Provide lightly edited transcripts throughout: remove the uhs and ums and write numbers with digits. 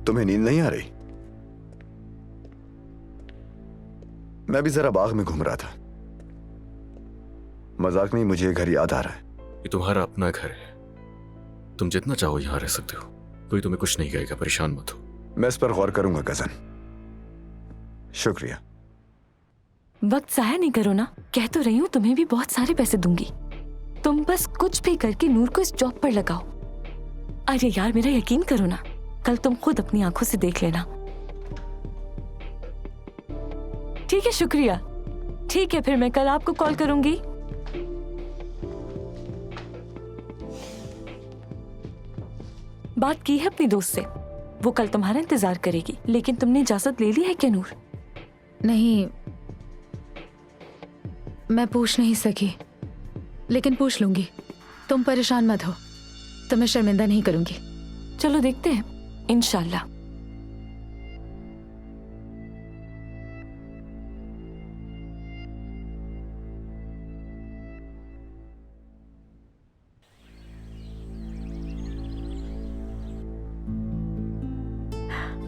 तुम्हें नींद नहीं आ रही? मैं भी जरा बाग में घूम रहा था। मजाक नहीं, मुझे घर याद आ रहा है। ये तुम्हारा अपना घर है, तुम जितना चाहो यहां रह सकते हो, कोई तुम्हें कुछ नहीं कहेगा, परेशान मत हो। मैं इस पर गौर करूंगा कजन, शुक्रिया। वक्त जाया नहीं करो ना, कह तो रही हूँ तुम्हें भी बहुत सारे पैसे दूंगी। तुम बस कुछ भी करके नूर को इस जॉब पर लगाओ। अरे यार मेरा यकीन करो ना, कल तुम खुद अपनी आंखों से देख लेना। ठीक है, शुक्रिया। ठीक है, फिर मैं कल आपको कॉल करूंगी। बात की है अपनी दोस्त से, वो कल तुम्हारा इंतजार करेगी। लेकिन तुमने इजाजत ले ली है क्या नूर? नहीं, मैं पूछ नहीं सकी, लेकिन पूछ लूंगी। तुम परेशान मत हो, तुम्हें शर्मिंदा नहीं करूंगी। चलो देखते हैं, इंशाल्लाह।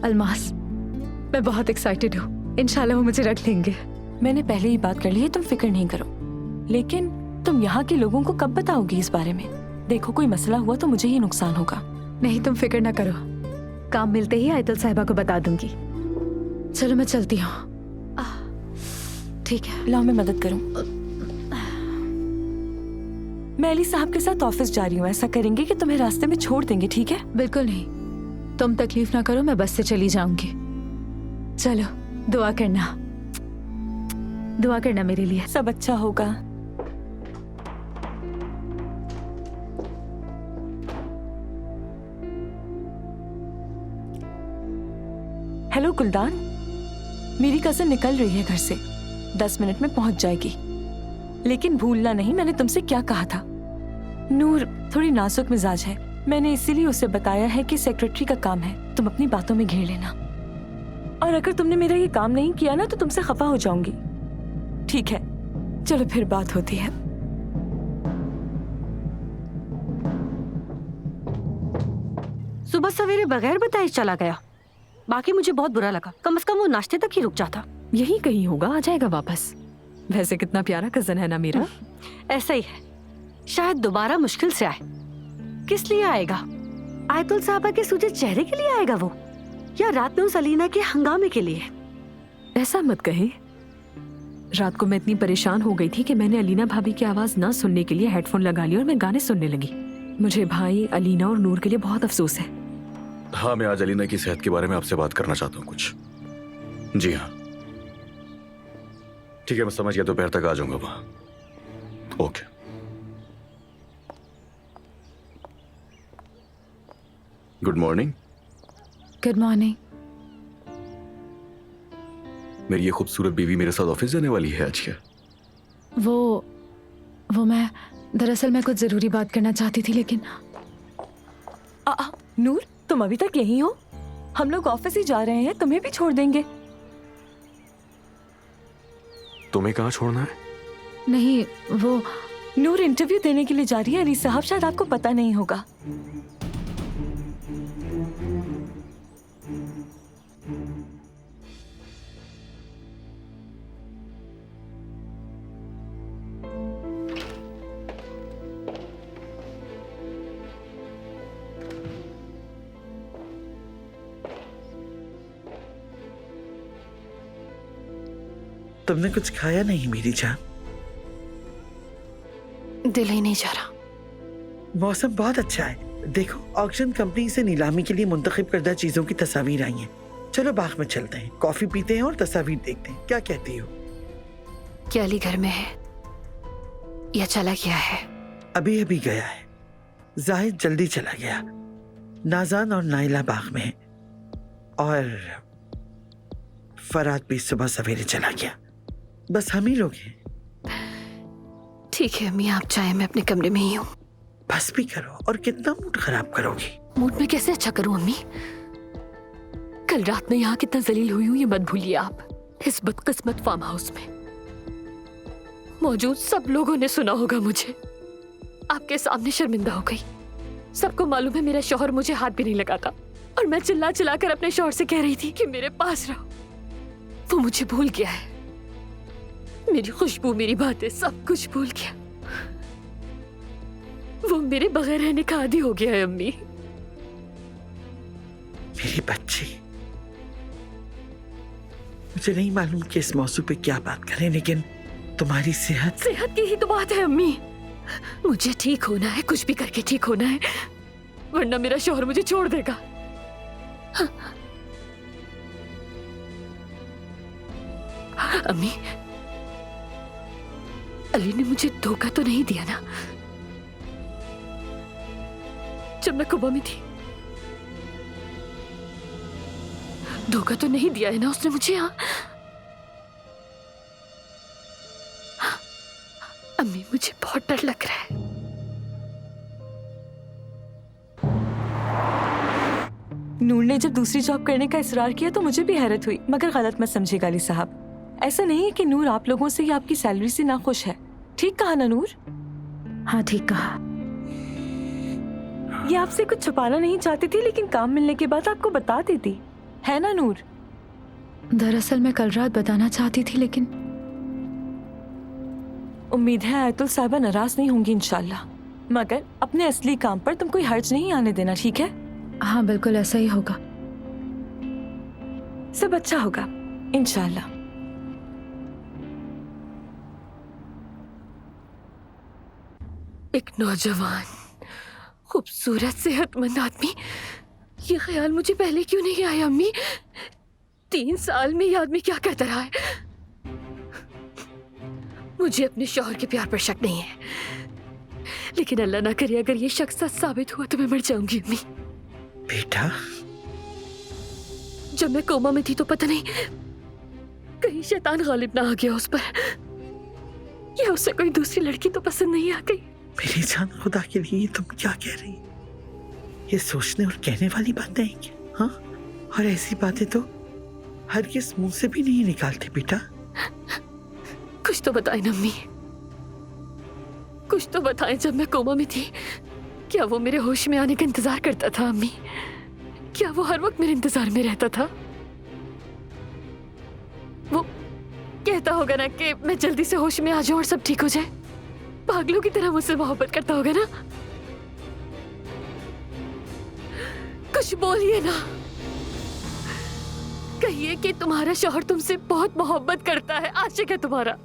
अलमास, मैं बहुत एक्साइटेड हूँ। इंशाल्लाह वो मुझे रख लेंगे। मैंने पहले ही बात कर ली है, तुम फिक्र नहीं करो। लेकिन तुम यहाँ के लोगों को कब बताओगी इस बारे में? देखो कोई मसला हुआ तो मुझे ही नुकसान होगा। नहीं, तुम फिक्र ना करो, काम मिलते ही आयतल साहिबा को बता दूंगी। चलो मैं चलती हूँ। ठीक है, लाओ मैं मदद करूँ। मैं अली साहब के साथ ऑफिस जा रही हूँ। ऐसा करेंगे कि तुम्हें रास्ते में छोड़ देंगे, ठीक है? बिल्कुल नहीं, तुम तकलीफ ना करो, मैं बस से चली जाऊंगी। चलो, दुआ करना, दुआ करना मेरे लिए। सब अच्छा होगा। हेलो गुलदान, मेरी कज़न निकल रही है घर से, 10 मिनट में पहुंच जाएगी। लेकिन भूलना नहीं मैंने तुमसे क्या कहा था। नूर थोड़ी नाजुक मिजाज है, मैंने इसीलिए उसे बताया है कि सेक्रेटरी का काम है, तुम अपनी बातों में घेर लेना। और अगर तुमने मेरा ये काम नहीं किया ना तो तुमसे खफा हो जाऊंगी। ठीक है, चलो फिर बात होती है। सुबह सवेरे बगैर बताए चला गया। बाकी मुझे बहुत बुरा लगा, कम से कम वो नाश्ते तक ही रुक जाता। यही कहीं होगा, आ जाएगा वापस। वैसे कितना प्यारा कजन है ना मेरा। ऐसा ही है, शायद दोबारा मुश्किल से आए। किस लिए आएगा? आयतुल साहबा के सूजे चेहरे के लिए आएगा वो, या रात में उस अलीना के हंगामे के लिए? ऐसा मत कहे। रात को मैं इतनी परेशान हो गई थी कि मैंने अलीना भाभी की आवाज ना सुनने के लिए हेडफोन लगा लिया और मैं गाने सुनने लगी। मुझे भाई, अलीना और नूर के लिए बहुत अफसोस है। हाँ, मैं आज अलीना की सेहत के बारे में आपसे बात करना चाहता हूँ कुछ। जी हाँ, ठीक है, मैं समझ गया, दोपहर तक आ जाऊंगा वहां। Okay. Good morning. Good morning. मेरी ये खूबसूरत बीवी मेरे साथ ऑफिस जाने वाली है आज क्या? वो मैं दरअसल मैं कुछ जरूरी बात करना चाहती थी, लेकिन नूर तुम अभी तक यहीं हो? हम लोग ऑफिस ही जा रहे हैं, तुम्हें भी छोड़ देंगे। तुम्हें कहाँ छोड़ना है? नहीं, वो नूर इंटरव्यू देने के लिए जा रही है अली साहब, शायद आपको पता नहीं होगा। तुमने कुछ खाया नहीं मेरी जान? दिल ही नहीं जा रहा। मौसम बहुत अच्छा है, देखो ऑक्शन कंपनी से नीलामी के लिए मुंतखब करदा चीजों की तस्वीर आई हैं। चलो बाग में चलते हैं, कॉफी पीते हैं और तस्वीर देखते हैं। क्या कहती हो? क्या अली घर में है या चला गया है? अभी अभी गया है, जाहिद जल्दी चला गया। नाजान और नाइला बाग में है और फराद भी सुबह सवेरे चला गया। बस हम ही लोग हैं। ठीक है अम्मी, आप चाहे, मैं अपने कमरे में ही हूँ। बस भी करो, और कितना मूड खराब करोगी? मूड में कैसे अच्छा करूँ अम्मी? कल रात में यहाँ कितना जलील हुई हूँ ये मत भूलिए आप। इस बदकिस्मत फार्म हाउस में मौजूद सब लोगों ने सुना होगा मुझे। आपके सामने शर्मिंदा हो गई। सबको मालूम है मेरा शौहर मुझे हाथ भी नहीं लगाता। और मैं चिल्ला चिल्ला कर अपने शौहर से कह रही थी कि मेरे पास रहो। वो मुझे भूल गया है, मेरी खुशबू, मेरी बातें, सब कुछ भूल गया। वो मेरे बगैर रहने का आदी हो गया है अम्मी। मेरी बच्ची, मुझे नहीं मालूम कि इस मौजू पे क्या बात करें, लेकिन तुम्हारी सेहत की ही तो बात है अम्मी। मुझे ठीक होना है, कुछ भी करके ठीक होना है, वरना मेरा शौहर मुझे छोड़ देगा। अम्मी, अली ने मुझे धोखा तो नहीं दिया ना? जब मैं कुबा में थी धोखा तो नहीं दिया है ना उसने मुझे? हाँ अम्मी, मुझे बहुत डर लग रहा है। नूर ने जब दूसरी जॉब करने का इसरार किया तो मुझे भी हैरत हुई, मगर गलत मत समझिएगा अली साहब। ऐसा नहीं है कि नूर आप लोगों से या आपकी सैलरी से नाखुश है। ठीक कहा ना नूर? हाँ ठीक कहा। ये आपसे कुछ छुपाना नहीं चाहती थी, लेकिन काम मिलने के बाद आपको बता देती, है ना नूर? दरअसल मैं कल रात बताना चाहती थी, लेकिन उम्मीद है आयतुल साहिबा नाराज नहीं होंगी इंशाल्लाह, मगर अपने असली काम पर तुम कोई हर्ज नहीं आने देना, ठीक है? हाँ बिल्कुल ऐसा ही होगा। सब अच्छा होगा इंशाल्लाह। एक नौजवान, खूबसूरत, सेहतमंद आदमी, ये ख्याल मुझे पहले क्यों नहीं आया अम्मी? 3 साल में ये आदमी क्या करता रहा है? मुझे अपने शौहर के प्यार पर शक नहीं है, लेकिन अल्लाह ना करे अगर ये शक सच साबित हुआ तो मैं मर जाऊंगी अम्मी। बेटा, जब मैं कोमा में थी तो पता नहीं कहीं शैतान गालिब ना आ गया उस पर, या उसे कोई दूसरी लड़की तो पसंद नहीं आ गई। मेरी जान, खुदा के लिए तुम क्या कह रही? ये सोचने और कहने वाली बातें हैं क्या? हाँ, और ऐसी बातें तो हर किस मुंह से भी नहीं निकालते बेटा। कुछ तो बताएं ना अम्मी, कुछ तो बताएं। जब मैं कोमा में थी क्या वो मेरे होश में आने का इंतजार करता था अम्मी? क्या वो हर वक्त मेरे इंतजार में रहता था? वो कहता होगा ना कि मैं जल्दी से होश में आ जाऊं और सब ठीक हो जाए, पागलों की तरह मुझसे मोहब्बत करता होगा ना? कुछ बोलिए ना, कहिए कि तुम्हारा शौहर तुमसे बहुत मोहब्बत करता है, आशिक है तुम्हारा।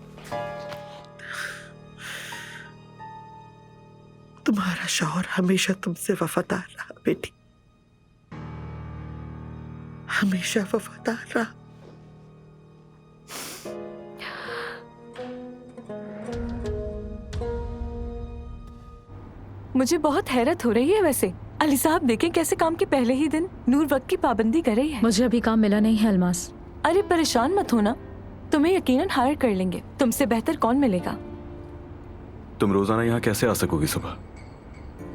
तुम्हारा शौहर हमेशा तुमसे वफादार रहा बेटी, हमेशा वफादार रहा। मुझे बहुत हैरत हो रही है वैसे। अली साहब देखें कैसे काम के पहले ही दिन नूर वक्त की पाबंदी कर रही है। मुझे अभी काम मिला नहीं है अलमास। अरे परेशान मत होना, तुम्हें यकीनन हायर कर लेंगे, तुमसे बेहतर कौन मिलेगा? तुम रोजाना यहाँ कैसे आ सकोगी? सुबह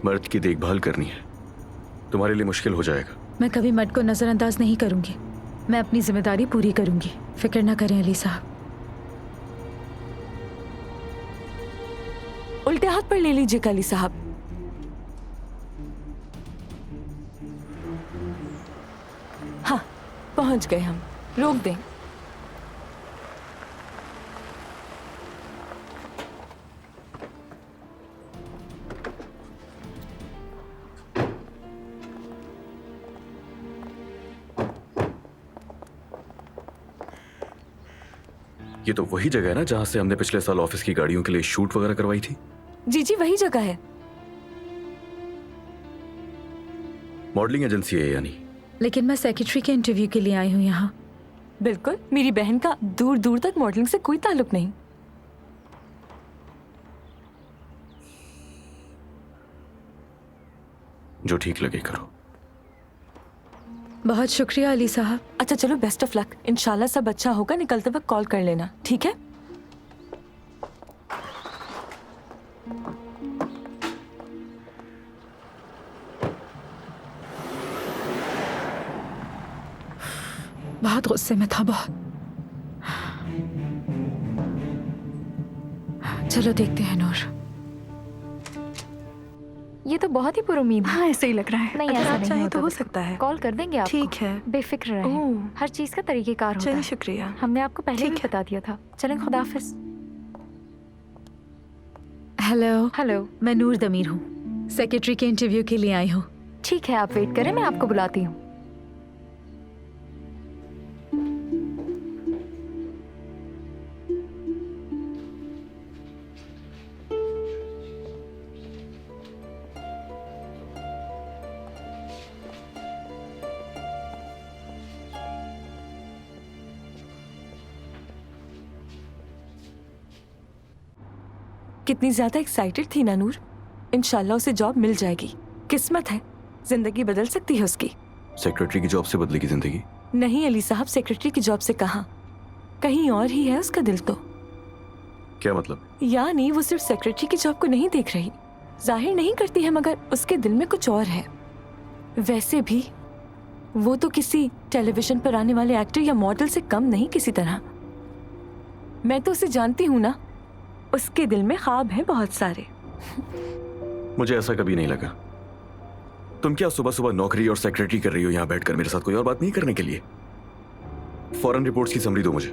मर्द की देखभाल करनी है, तुम्हारे लिए मुश्किल हो जाएगा। मैं कभी मर्द को नजरअंदाज नहीं करूंगी, मैं अपनी जिम्मेदारी पूरी करूंगी, फिक्र ना करें अली साहब। उल्टे हाथ पर ले लीजिएगा अली साहब। हाँ पहुंच गए हम, रोक दें। ये तो वही जगह है ना जहां से हमने पिछले साल ऑफिस की गाड़ियों के लिए शूट वगैरह करवाई थी? जी जी वही जगह है। मॉडलिंग एजेंसी है यानी? लेकिन मैं सेक्रेटरी के इंटरव्यू के लिए आई हूँ यहाँ। बिल्कुल, मेरी बहन का दूर दूर तक मॉडलिंग से कोई ताल्लुक नहीं। जो ठीक लगे करो। बहुत शुक्रिया अली साहब। अच्छा चलो, बेस्ट ऑफ लक, इंशाल्लाह सब अच्छा होगा। निकलते वक्त कॉल कर लेना, ठीक है? बहुत गुस्से में था, बहुत। चलो देखते हैं नूर। ये तो बहुत ही पुरुमीद है। हाँ ऐसे ही लग रहा है। नहीं, अगर ऐसा आप नहीं चाहें होता तो हो बिल्कुल। सकता है। कॉल कर देंगे आपको। ठीक है। बेफिक्र रहें। ओह, हर चीज का तरीकेकार होता चलिए है। शुक्रिया। हमने आपको पहले भी ठीक है। बता दिया था। चलें, खुदाफिज। Hello, hello. मैं नूर दमीर हूँ, सेक्रेटरी के इंटरव्यू के लिए आई हूँ। ठीक है, आप वेट करें, मैं आपको बुलाती हूँ। कितनी ज्यादा एक्साइटेड थी ना नूर। इंशाल्लाह उसे जॉब मिल जाएगी। किस्मत है, जिंदगी बदल सकती है उसकी। सेक्रेटरी की जॉब से बदलेगी जिंदगी? नहीं अली साहब, सेक्रेटरी की जॉब से कहाँ, कहीं और ही है उसका दिल तो। क्या मतलब? यानी वो सिर्फ सेक्रेटरी की जॉब को नहीं देख रही, जाहिर नहीं करती है, मगर उसके दिल में कुछ और है। वैसे भी वो तो किसी टेलीविजन पर आने वाले एक्टर या मॉडल से कम नहीं किसी तरह। मैं तो उसे जानती हूँ ना, उसके दिल में ख्वाब हैं बहुत सारे। मुझे ऐसा कभी नहीं लगा। तुम क्या सुबह सुबह नौकरी और सेक्रेटरी कर रही हो यहाँ बैठकर मेरे साथ? कोई और बात नहीं करने के लिए? फौरन रिपोर्ट्स की समरी दो मुझे।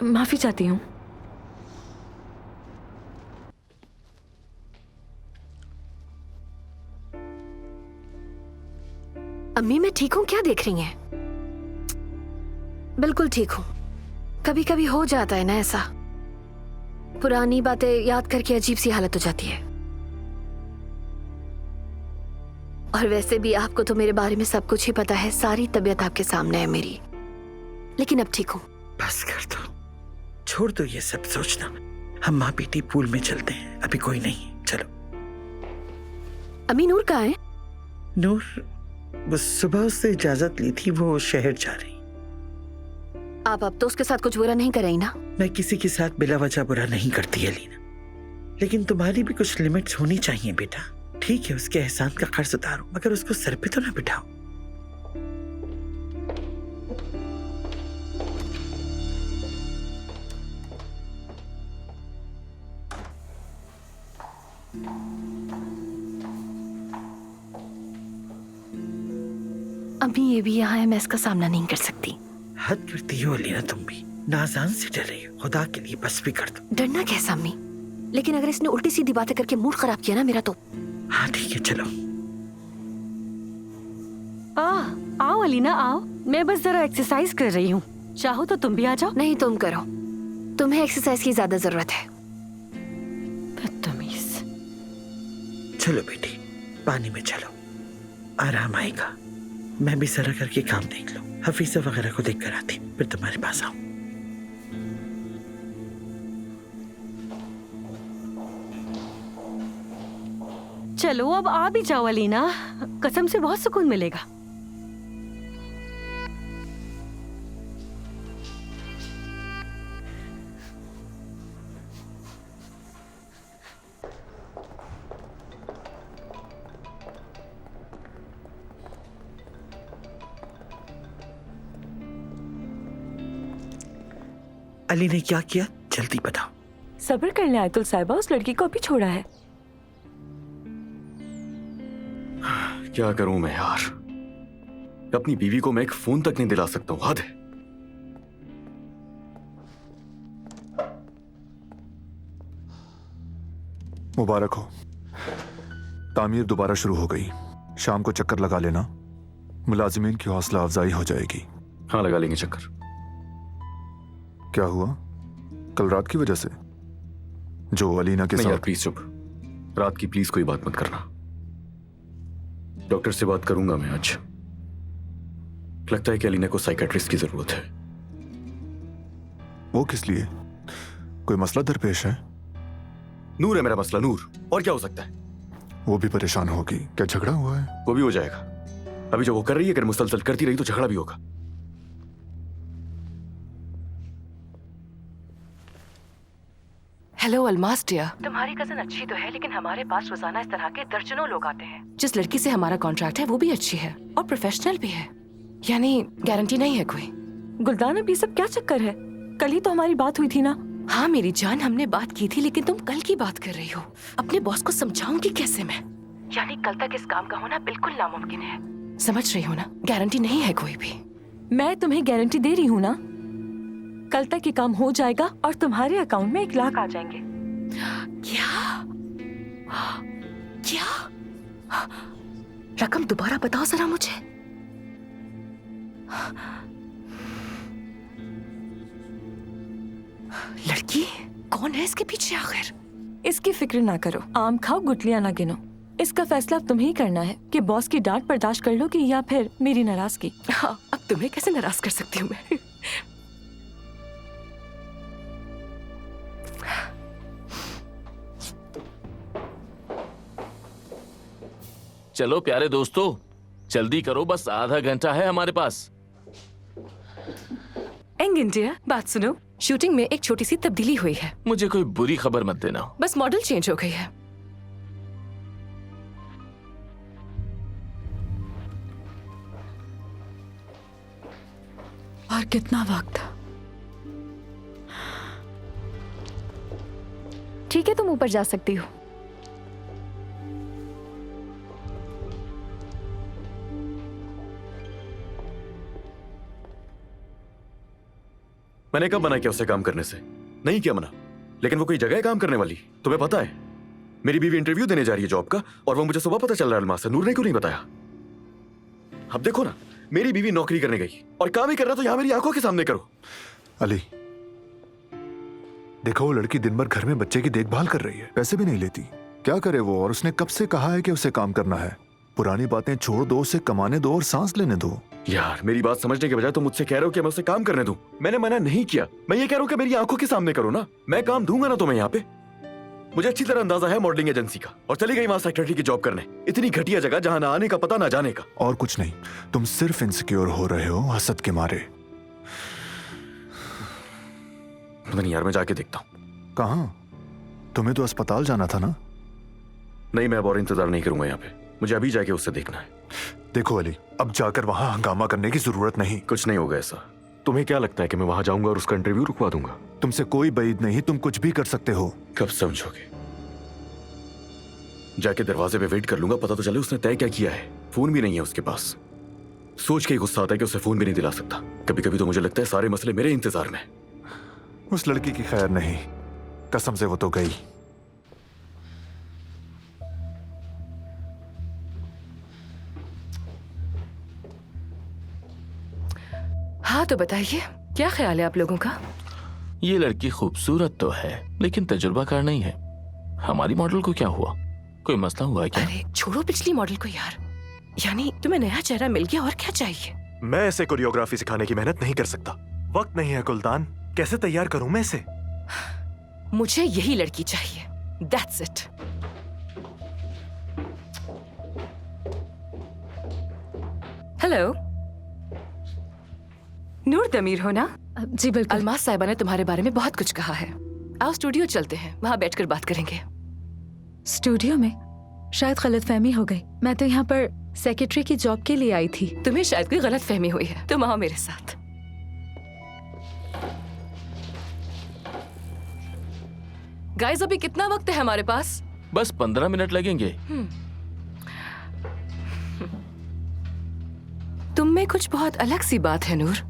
माफी चाहती हूँ। अम्मी मैं ठीक हूँ, क्या देख रही हैं? बिल्कुल ठीक हूँ। कभी कभी हो जाता है ना ऐसा, पुरानी बातें याद करके अजीब सी हालत हो जाती है। और वैसे भी आपको तो मेरे बारे में सब कुछ ही पता है, सारी तबीयत आपके सामने है मेरी। लेकिन अब ठीक हूँ। बस कर दो, छोड़ दो ये सब सोचना। हम माँ बेटी पूल में चलते हैं, अभी कोई नहीं, चलो। अम्मी नूर कहाँ है? नूर, वो सुबह उससे इजाजत ली थी, वो शहर जा रही। आप अब तो उसके साथ कुछ बुरा नहीं कर रही ना? मैं किसी के साथ बिला वजह बुरा नहीं करती अलीना, लेकिन तुम्हारी भी कुछ लिमिट्स होनी चाहिए बेटा। ठीक है, उसके एहसान का कर्ज उतारो, मगर उसको सर पे तो ना बिठाओ। अभी ये भी यहाँ है, मैं इसका सामना नहीं कर सकती। हद करती हो अलीना, तुम भी नाजान से डर रही हो। खुदा के लिए बस भी कर दो। डरना कैसा अम्मी? लेकिन अगर इसने उल्टी सीधी बातें करके मूड खराब किया ना मेरा तो। हाँ ठीक है, चलो। आओ अलीना आओ, मैं बस जरा एक्सरसाइज कर रही हूँ, चाहो तो तुम भी आ जाओ। नहीं तुम करो, तुम्हें एक्सरसाइज की ज्यादा जरूरत है। बदतमीज। चलो बेटी, पानी में चलो, आराम आएगा। मैं भी जरा करके काम देख लो, हफीजा वगैरह को देख कर आती, फिर तुम्हारे पास आऊं। चलो अब आ भी जाओ अलीना, कसम से बहुत सुकून मिलेगा। अली ने क्या किया, जल्दी बताओ। सब्र कर ले आयतुल साहिबा, उस लड़की को अभी छोड़ा है। क्या करूं मैं यार? अपनी बीवी को मैं एक फोन तक नहीं दिला सकता हूं, हद है। मुबारक हो, तामीर दोबारा शुरू हो गई। शाम को चक्कर लगा लेना, मुलाजिमीन की हौसला अफजाई हो जाएगी। हाँ लगा लेंगे चक्कर। क्या हुआ, कल रात की वजह से जो अलीना के नहीं यार साथ? प्लीज चुप, रात की प्लीज कोई बात मत करना। डॉक्टर से बात करूंगा मैं आज। लगता है कि अलीना को साइकेट्रिस्ट की जरूरत है। वो किस लिए, कोई मसला दरपेश है? नूर है मेरा मसला, नूर, और क्या हो सकता है? वो भी परेशान होगी, क्या झगड़ा हुआ है? वो भी हो जाएगा। अभी जो वो कर रही है, अगर मुसलसल करती रही तो झगड़ा भी होगा। Hello Almas dear. तुम्हारी कजन अच्छी तो है, लेकिन हमारे पास रोजाना इस तरह के दर्जनों लोग आते हैं। जिस लड़की से हमारा कॉन्ट्रैक्ट है वो भी अच्छी है और प्रोफेशनल भी है, यानी गारंटी नहीं है कोई। गुलदान, अब ये सब क्या चक्कर है? कल ही तो हमारी बात हुई थी ना। हाँ मेरी जान, हमने बात की थी, लेकिन तुम कल की बात कर रही हो। अपने बॉस को समझाऊंगी कैसे मैं? यानी कल तक इस काम का होना बिल्कुल नामुमकिन है। समझ रही हो ना, गारंटी नहीं है कोई भी। मैं तुम्हें गारंटी दे रही हूँ ना, कल तक ये काम हो जाएगा और तुम्हारे अकाउंट में 1 लाख आ जाएंगे। क्या? क्या? रकम दोबारा बताओ जरा मुझे। लड़की कौन है इसके पीछे आखिर? इसकी फिक्र ना करो, आम खाओ गुठलियां ना गिनो। इसका फैसला अब तुम्हें ही करना है कि बॉस की डांट बर्दाश्त कर लोगी या फिर मेरी नाराजगी। हाँ, अब तुम्हें कैसे नाराज कर सकती हूँ मैं? चलो प्यारे दोस्तों, जल्दी करो, बस आधा घंटा है हमारे पास। एंग इंडिया, बात सुनो, शूटिंग में एक छोटी सी तब्दीली हुई है। मुझे कोई बुरी खबर मत देना। बस मॉडल चेंज हो गई है। और कितना वक्त? ठीक है, तुम ऊपर जा सकती हो। मैंने कब मना किया उससे काम करने से? नहीं किया मना, लेकिन वो कोई जगह है काम करने वाली? तुम्हें पता है मेरी बीवी इंटरव्यू देने जा रही है जॉब का, और वो मुझे सुबह पता चल रहा है अलमास से। नूर ने क्यों नहीं बताया? अब देखो ना, मेरी बीवी नौकरी करने गई और काम ही कर रहा, तो यहां मेरी आंखों के सामने करो। अली, देखो वो लड़की दिन भर घर में बच्चे की देखभाल कर रही है, पैसे भी नहीं लेती। क्या करे वो? और उसने कब से कहा है कि उसे काम करना है? पुरानी बातें छोड़ दो, उसे कमाने दो और सांस लेने दो। यार, मेरी बात समझने के बजाय तुम मुझसे कह रहे हो कि मैं उसे काम करने दूं। मैंने मना नहीं किया, मैं ये कह रहा हूं कि मेरी आंखों के सामने करो ना। मैं काम दूंगा ना तुम्हें यहाँ पे। मुझे अच्छी तरह अंदाजा है मॉडलिंग एजेंसी का, और चली गई वहां सेक्रेटरी की जॉब करने। इतनी घटिया जगह जहां ना आने का पता ना जाने का। और कुछ नहीं, तुम सिर्फ इनसिक्योर हो रहे हो हसद के मारे। पता नहीं यार, मैं जाके देखता हूँ। कहाँ? तुम्हें तो अस्पताल जाना था ना? नहीं, मैं अब और इंतजार नहीं करूंगा यहाँ पे। मुझे अभी जाके उससे देखना है। देखो अली, अब जाकर वहां हंगामा करने की जरूरत नहीं। कुछ नहीं होगा ऐसा। तुम्हें क्या लगता है कि मैं वहां जाऊंगा और उसका इंटरव्यू रुकवा दूंगा? तुमसे कोई बईद नहीं, तुम कुछ भी कर सकते हो। कब समझोगे? जाके दरवाजे पे वेट कर लूंगा, पता तो चले उसने तय क्या किया है। फोन भी नहीं है उसके पास। सोच के ही गुस्सा आता है कि उसे फोन भी नहीं दिला सकता। कभी कभी तो मुझे लगता है सारे मसले मेरे इंतजार में। उस लड़की की खैर नहीं, कसम से वो तो गई। हाँ तो बताइए, क्या ख्याल है आप लोगों का? ये लड़की खूबसूरत तो है, लेकिन तजुर्बाकार नहीं है। हमारी मॉडल को क्या हुआ? कोई मसला हुआ है क्या? अरे छोड़ो पिछली मॉडल को यार। यानी तुम्हें नया चेहरा मिल गया, और क्या चाहिए? मैं ऐसे कोरियोग्राफी सिखाने की मेहनत नहीं कर सकता। वक्त नहीं है गुलदान। कैसे तैयार करूं मैं इसे? मुझे यही लड़की चाहिए। That's it. Hello, Noor Damir हो ना? जी बिल्कुल। अलमास साहिबा ने तुम्हारे बारे में बहुत कुछ कहा है। आओ स्टूडियो चलते हैं, वहां बैठकर बात करेंगे। स्टूडियो में? शायद गलतफहमी हो गई। मैं तो यहाँ पर सेक्रेटरी की जॉब के लिए आई थी। तुम्हें शायद कोई गलतफहमी हुई है। तुम आओ मेरे साथ। गाइस, अभी कितना वक्त है हमारे पास? बस 15 मिनट लगेंगे। तुम में कुछ बहुत अलग सी बात है नूर।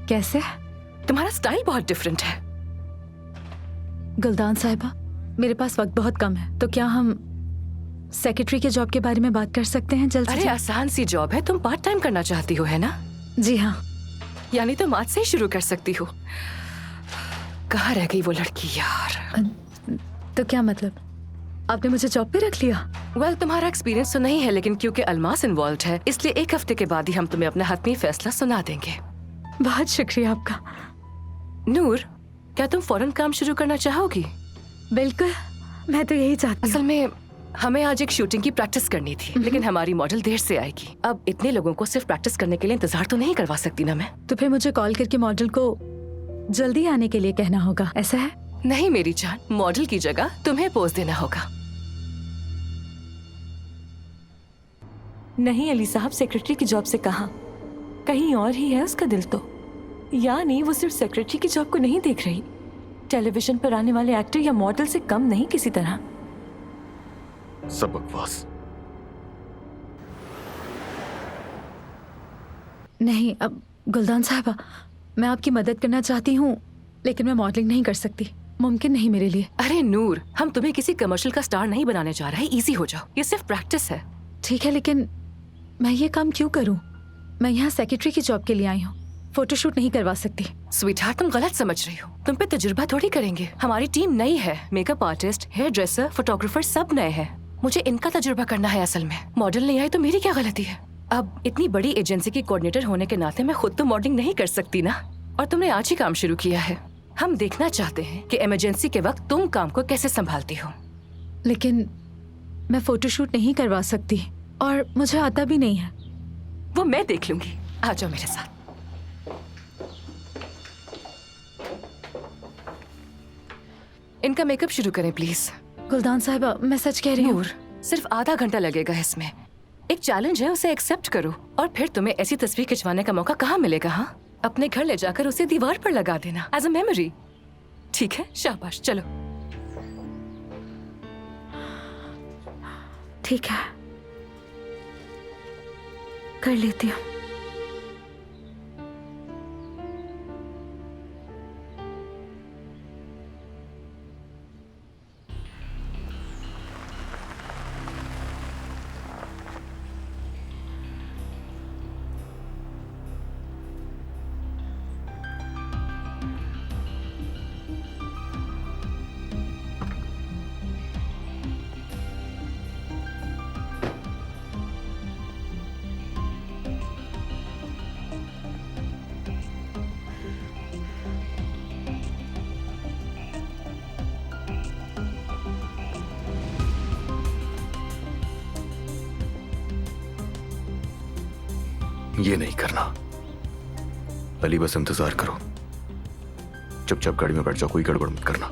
कैसे? तुम्हारा स्टाइल बहुत डिफरेंट है। गुलदान साहिबा, मेरे पास वक्त बहुत कम है, तो क्या हम सेक्रेटरी के जॉब के बारे में बात कर सकते हैं जल्द से अरे जल्द? आसान सी जॉब है, तुम पार्ट टाइम करना चाहती हो, है ना? जी हाँ। यानी तुम आज से ही शुरू कर सकती हो। कहाँ रह गई वो लड़की यार? तो क्या मतलब, आपने मुझे जॉब पे रख लिया? वेल, तुम्हारा एक्सपीरियंस तो नहीं है, लेकिन क्योंकि अलमास इन्वॉल्व है, इसलिए 1 हफ्ते के बाद ही हम तुम्हें अपना हतमी फैसला सुना देंगे। बहुत शुक्रिया आपका। नूर, क्या तुम फौरन काम शुरू करना चाहोगी? बिल्कुल, मैं तो यही चाहती हूँ। असल में हमें आज एक शूटिंग की प्रैक्टिस करनी थी, लेकिन हमारी मॉडल देर से आएगी। अब इतने लोगों को सिर्फ प्रैक्टिस करने के लिए इंतजार तो नहीं करवा सकती ना मैं। तो फिर मुझे कॉल करके मॉडल को जल्दी आने के लिए कहना होगा, ऐसा है? नहीं मेरी जान, मॉडल की जगह तुम्हें पोज देना होगा। नहीं अली साहब, सेक्रेटरी की जॉब से कहा, कहीं और ही है उसका दिल तो। यानी वो सिर्फ सेक्रेटरी की जॉब को नहीं देख रही, टेलीविजन पर आने वाले एक्टर या मॉडल से कम नहीं किसी तरह। सब बकवास। नहीं, अब गुलदान साहबा, मैं आपकी मदद करना चाहती हूँ, लेकिन मैं मॉडलिंग नहीं कर सकती, मुमकिन नहीं मेरे लिए। अरे नूर, हम तुम्हें किसी कमर्शियल का स्टार नहीं बनाने जा रहे, इजी हो जाओ, ये सिर्फ प्रैक्टिस है। ठीक है, लेकिन मैं ये काम क्यों करूँ? मैं यहाँ सेक्रेटरी की जॉब के लिए आई हूँ, फोटोशूट नहीं करवा सकती। स्वीटहार्ट, तुम गलत समझ रही हो, तुम पे तजुर्बा थोड़ी करेंगे। हमारी टीम नई है, makeup artist, hair dresser, photographer सब नए हैं। मुझे इनका तजुर्बा करना है असल में। मॉडल नहीं आई तो मेरी क्या गलती है? अब इतनी बड़ी एजेंसी की कोऑर्डिनेटर होने के नाते मैं खुद तो मॉडलिंग नहीं कर सकती ना। और तुमने आज ही काम शुरू किया है, हम देखना चाहते हैं कि इमरजेंसी के वक्त तुम काम को कैसे संभालती हो। लेकिन मैं फोटोशूट नहीं करवा सकती और मुझे आता भी नहीं है। वो मैं देख लूंगी, आ जाओ मेरे साथ। इनका मेकअप शुरू करें प्लीज। गुलदान साहिबा, मैं सच कह रही हूँ। नूर, सिर्फ आधा घंटा लगेगा इसमें। एक चैलेंज है, उसे एक्सेप्ट करो। और फिर तुम्हें ऐसी तस्वीर खिंचवाने का मौका कहाँ मिलेगा? हाँ, अपने घर ले जाकर उसे दीवार पर लगा देना एज अ मेमोरी। ठीक है, शाबाश, चलो। ठीक है, कर लेती हूँ। ये नहीं करना अली, बस इंतजार करो। चुपचाप गाड़ी में बैठ जाओ, कोई गड़बड़ मत करना।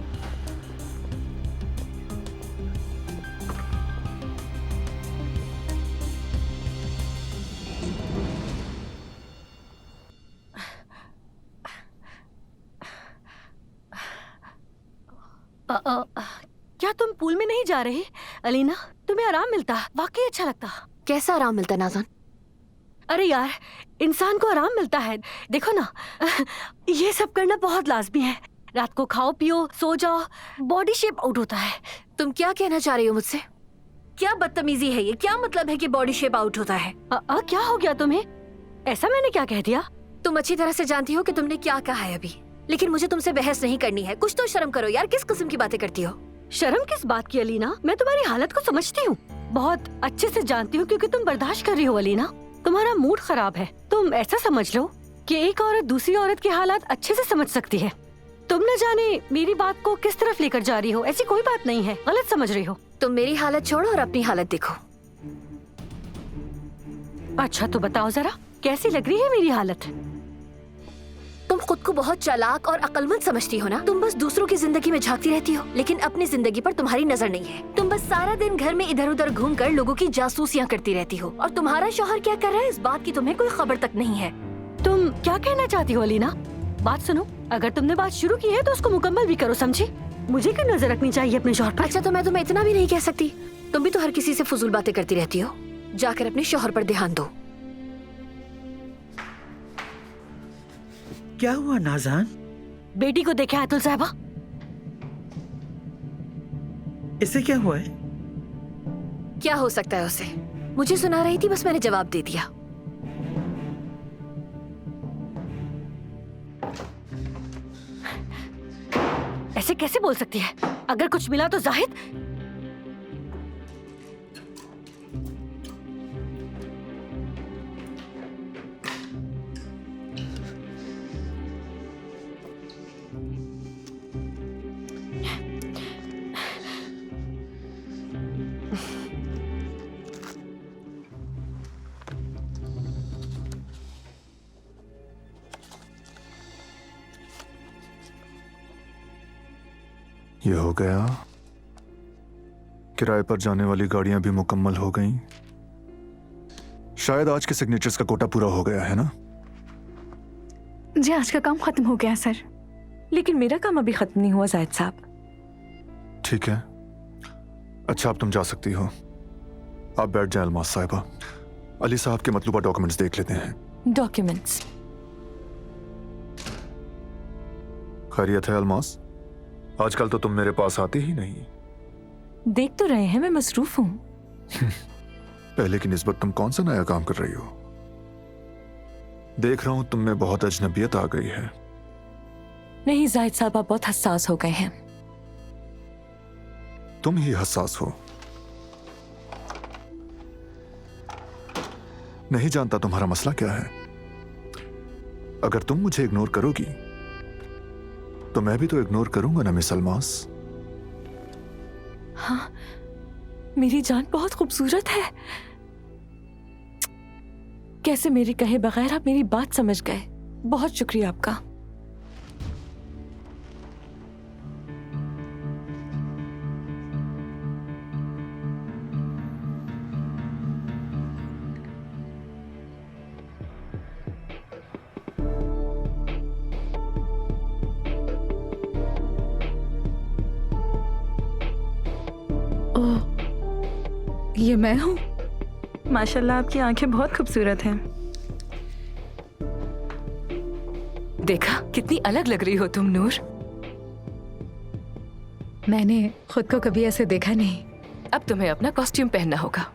क्या तुम पूल में नहीं जा रही अलीना? तुम्हें आराम मिलता, वाकई अच्छा लगता। कैसा आराम मिलता नाज़ान? अरे यार, इंसान को आराम मिलता है, देखो ना। ये सब करना बहुत लाजमी है। रात को खाओ पियो सो जाओ, बॉडी शेप आउट होता है। तुम क्या कहना चाह रही हो मुझसे? क्या बदतमीजी है ये? क्या मतलब है कि बॉडी शेप आउट होता है? क्या हो गया तुम्हें? ऐसा मैंने क्या कह दिया? तुम अच्छी तरह से जानती हो कि तुमने क्या कहा है अभी, लेकिन मुझे तुमसे बहस नहीं करनी है। कुछ तो शर्म करो यार, किस किस्म की बातें करती हो? शर्म किस बात की अलीना? मैं तुम्हारी हालत को समझती हूँ, बहुत अच्छे से जानती हूँ, क्योंकि तुम बर्दाश्त कर रही हो अलीना। तुम्हारा मूड खराब है। तुम ऐसा समझ लो कि एक औरत दूसरी औरत की हालात अच्छे से समझ सकती है। तुम न जाने मेरी बात को किस तरफ लेकर जा रही हो। ऐसी कोई बात नहीं है, गलत समझ रही हो। तुम मेरी हालत छोड़ो और अपनी हालत देखो। अच्छा तो बताओ जरा, कैसी लग रही है मेरी हालत? तुम खुद को बहुत चालाक और अक्लमंद समझती हो ना। तुम बस दूसरों की जिंदगी में झांकती रहती हो, लेकिन अपनी जिंदगी पर तुम्हारी नजर नहीं है। तुम बस सारा दिन घर में इधर उधर घूमकर लोगों की जासूसियां करती रहती हो, और तुम्हारा शौहर क्या कर रहा है इस बात की तुम्हें कोई खबर तक नहीं है। तुम क्या कहना चाहती हो अलीना? बात सुनो, अगर तुमने बात शुरू की है तो उसको मुकम्मल भी करो, समझी? मुझे क्यों नजर रखनी चाहिए अपने शौहर पर? अच्छा तो मैं तुम्हें इतना भी नहीं कह सकती। तुम भी तो हर किसी से फजूल बातें करती रहती हो। जाकर अपने शौहर पर ध्यान दो। क्या हुआ नाज़ान? बेटी को देखा अतुल साहबा? इससे क्या हुआ है? क्या हो सकता है उसे? मुझे सुना रही थी, बस मैंने जवाब दे दिया। ऐसे कैसे बोल सकती है? अगर कुछ मिला तो जाहिद। ये हो गया। किराए पर जाने वाली गाड़ियां भी मुकम्मल हो गईं। शायद आज के सिग्नेचर्स का कोटा पूरा हो गया है ना? जी, आज का काम खत्म हो गया सर, लेकिन मेरा काम अभी खत्म नहीं हुआ जाहिद साहब। ठीक है, अच्छा, अब तुम जा सकती हो। आप बैठ जाए अलमास साहिबा। अली साहब के मतलूबा डॉक्यूमेंट्स देख लेते हैं। डॉक्यूमेंट्स? खैरियत है अलमास? आजकल तो तुम मेरे पास आती ही नहीं। देख तो रहे हैं, मैं मसरूफ हूँ। पहले की निस्बत तुम कौन सा नया काम कर रही हो? देख रहा हूं तुम में बहुत अजनबियत आ गई है। नहीं जाहिद साहब, आप बहुत हसास हो गए हैं। तुम ही हसास हो। नहीं जानता तुम्हारा मसला क्या है। अगर तुम मुझे इग्नोर करोगी तो मैं भी तो इग्नोर करूंगा ना मिस अलमास। हाँ, मेरी जान बहुत खूबसूरत है। कैसे मेरे कहे बगैर आप मेरी बात समझ गए। बहुत शुक्रिया आपका। ये मैं हूँ? माशाल्लाह, आपकी आंखें बहुत खूबसूरत हैं। देखा कितनी अलग लग रही हो तुम नूर। मैंने खुद को कभी ऐसे देखा नहीं। अब तुम्हें अपना कॉस्ट्यूम पहनना होगा।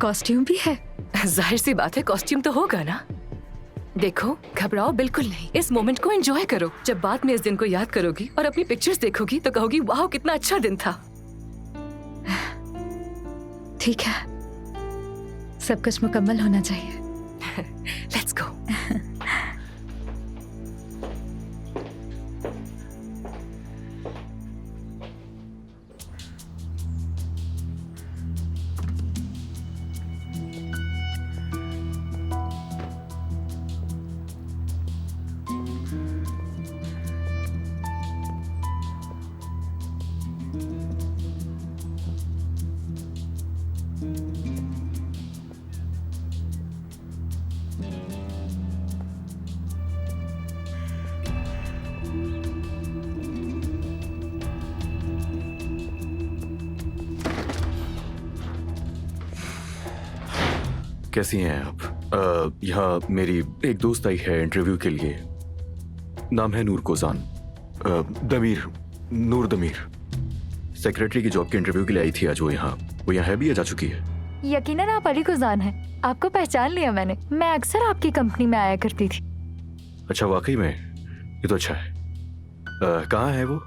कॉस्ट्यूम भी है? जाहिर सी बात है, कॉस्ट्यूम तो होगा ना। देखो, घबराओ बिल्कुल नहीं। इस मोमेंट को एंजॉय करो। जब बाद में इस दिन को याद करोगी और अपनी पिक्चर्स देखोगी तो कहोगी वाह कितना अच्छा दिन था। ठीक है, सब कुछ मुकम्मल होना चाहिए। Let's go. कैसी हैं आप? यहाँ मेरी एक दोस्त आई है इंटरव्यू के लिए। नाम है नूर कोजान। दमीर, नूर दमीर। सेक्रेटरी की जॉब के इंटरव्यू के लिए आई थी आज। वो यहाँ है भी या जा चुकी है? यकीनन आप अली कुजान हैं। आपको पहचान लिया मैंने। मैं अक्सर आपकी कंपनी में आया करती थी। अच्छा, वाकई में? ये तो अच्छा है। कहाँ है वो?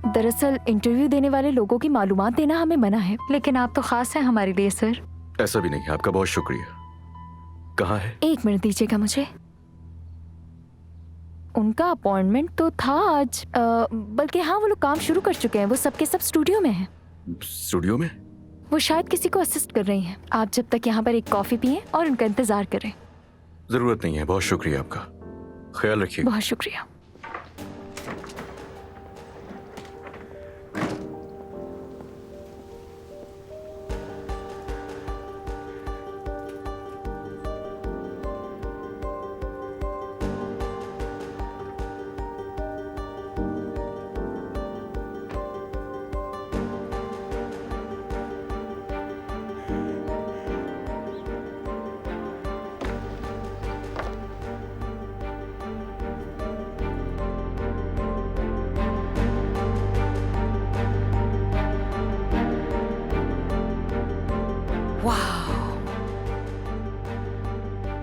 दरअसल इंटरव्यू देने वाले लोगों की मालूमात देना हमें मना है, लेकिन आप तो खास हैं हमारे लिए सर। ऐसा भी नहीं है। आपका बहुत शुक्रिया। कहाँ है? 1 मिनट दीजिएगा मुझे। उनका अपॉइंटमेंट तो था आज, बल्कि हाँ, वो लोग काम शुरू कर चुके हैं। वो सबके सब स्टूडियो में हैं। स्टूडियो में? वो शायद किसी को असिस्ट कर रही हैं। आप जब तक यहाँ पर एक कॉफी पिए और उनका इंतजार करें। जरूरत नहीं है। बहुत शुक्रिया आपका। ख्याल रखिए। बहुत शुक्रिया।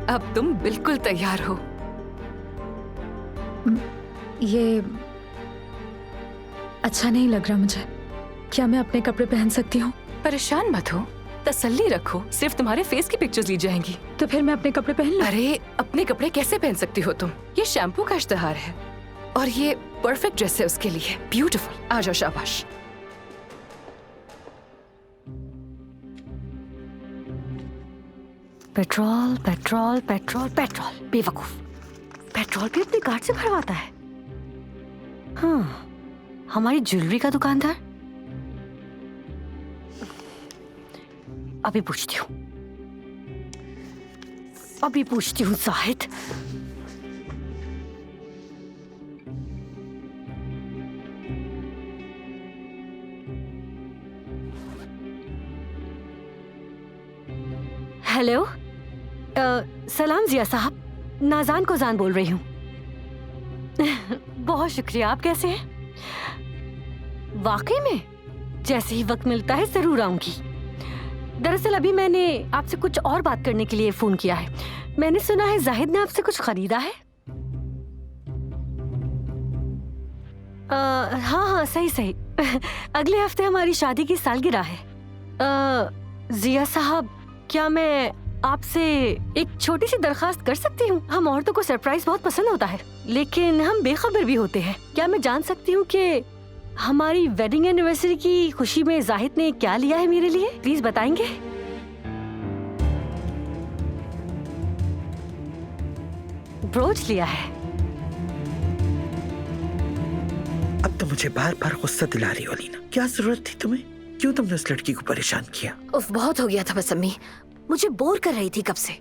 अब तुम बिल्कुल तैयार हो। ये अच्छा नहीं लग रहा मुझे। क्या मैं अपने कपड़े पहन सकती हूँ? परेशान मत हो, तसल्ली रखो। सिर्फ तुम्हारे फेस की पिक्चर्स ली जाएंगी। तो फिर मैं अपने कपड़े पहन लूं? अरे अपने कपड़े कैसे पहन सकती हो तुम? ये शैम्पू का इश्तिहार है और ये परफेक्ट ड्रेस है उसके लिए। ब्यूटीफुल। आ जाओ, शाबाश। Petrol petrol petrol petrol. बेवकूफ। पेट्रोल भी अपनी कार से भरवाता है। हाँ, हमारी ज्वेलरी का दुकानदार। अभी पूछती हूँ जाहिद। हेलो, सलाम जिया साहब, नाजान को जान बोल रही हूँ। बहुत शुक्रिया, आप कैसे हैं? वाकई में जैसे ही वक्त मिलता है जरूर आऊंगी। दरअसल अभी मैंने आपसे कुछ और बात करने के लिए फोन किया है। मैंने सुना है जाहिद ने आपसे कुछ खरीदा है। हाँ हाँ, सही सही। अगले हफ्ते हमारी शादी की सालगिरह है। जिया साहब, क्या मैं आपसे एक छोटी सी दरखास्त कर सकती हूँ? हम औरतों को सरप्राइज बहुत पसंद होता है, लेकिन हम बेखबर भी होते हैं। क्या मैं जान सकती हूँ कि हमारी वेडिंग एनिवर्सरी की खुशी में जाहिद ने क्या लिया है मेरे लिए? प्लीज बताएंगे। ब्रोच लिया है। अब तो मुझे बार बार गुस्सा दिला रही हो अलीना। क्या जरूरत थी तुम्हें? क्यों तुमने उस लड़की को परेशान किया? उफ, बहुत हो गया था बस अम्मी, मुझे बोर कर रही थी कब से।